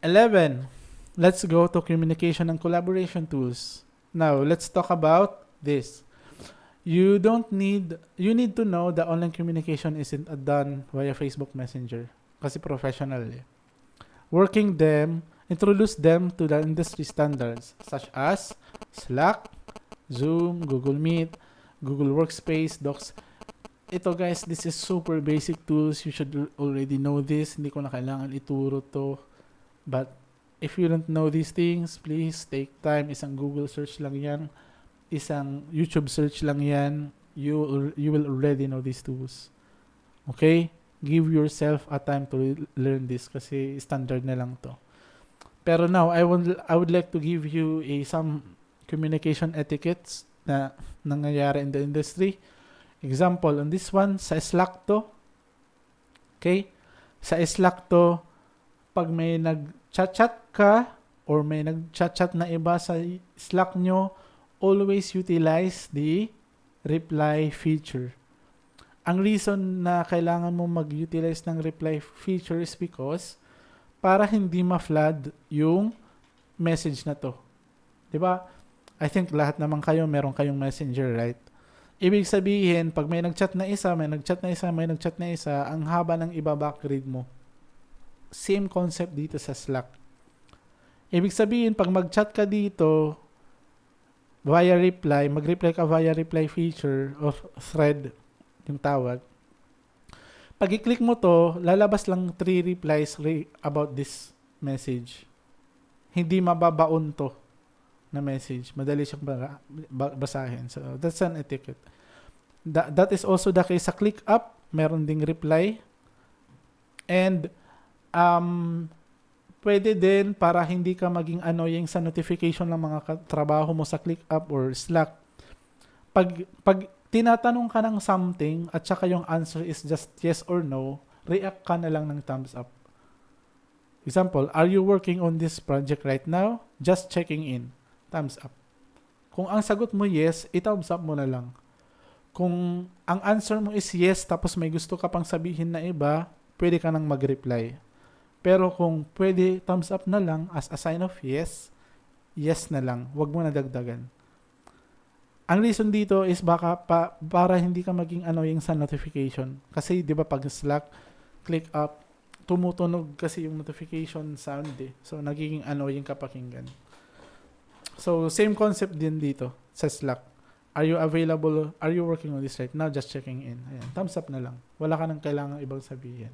11. Let's go to communication and collaboration tools. Now, let's talk about this. You need to know that online communication isn't done via Facebook Messenger kasi professional eh. Introduce them to the industry standards such as Slack, Zoom, Google Meet, Google Workspace, Docs. Ito guys, this is super basic tools. You should already know this. Hindi ko na kailangan ituro to. But if you don't know these things, please take time. Isang Google search lang yan. Isang YouTube search lang yan. You will already know these tools. Okay? Give yourself a time to learn this kasi standard na lang to. Pero now, I would like to give you some communication etiquettes na nangyayari in the industry. Example, on this one, sa Slack to. Okay? Sa Slack to, pag may nag-chat-chat ka or may nag-chat-chat na iba sa Slack nyo, always utilize the reply feature. Ang reason na kailangan mo mag-utilize ng reply feature is because para hindi ma-flood yung message na to. Diba? I think lahat naman kayo meron kayong messenger, right? Ibig sabihin, pag may nag-chat na isa, ang haba ng iba-backread mo. Same concept dito sa Slack. Ibig sabihin, pag mag-chat ka dito, via reply, mag-reply ka via reply feature or thread, yung tawag. Pag i-click mo to, lalabas lang 3 replies about this message. Hindi mababaon to na message. Madali siyang basahin. So, that's an etiquette. That is also the case sa ClickUp. Meron ding reply. And, pwede din para hindi ka maging annoying sa notification ng mga trabaho mo sa ClickUp or Slack. Pag tinatanong ka ng something at saka yung answer is just yes or no, react ka na lang ng thumbs up. Example, are you working on this project right now? Just checking in. Thumbs up. Kung ang sagot mo yes, i-thumbs up mo na lang. Kung ang answer mo is yes, tapos may gusto ka pang sabihin na iba, pwede ka nang mag-reply. Pero kung pwede, thumbs up na lang as a sign of yes, yes na lang. Huwag mo na dagdagan. Ang reason dito is baka para hindi ka maging annoying sa notification. Kasi di ba pag Slack, ClickUp, tumutunog kasi yung notification sound eh. So nagiging annoying ka pakinggan. So, same concept din dito sa Slack. Are you available? Are you working on this right now? Just checking in. Ayan, thumbs up na lang. Wala ka nang kailangan ibang sabihin.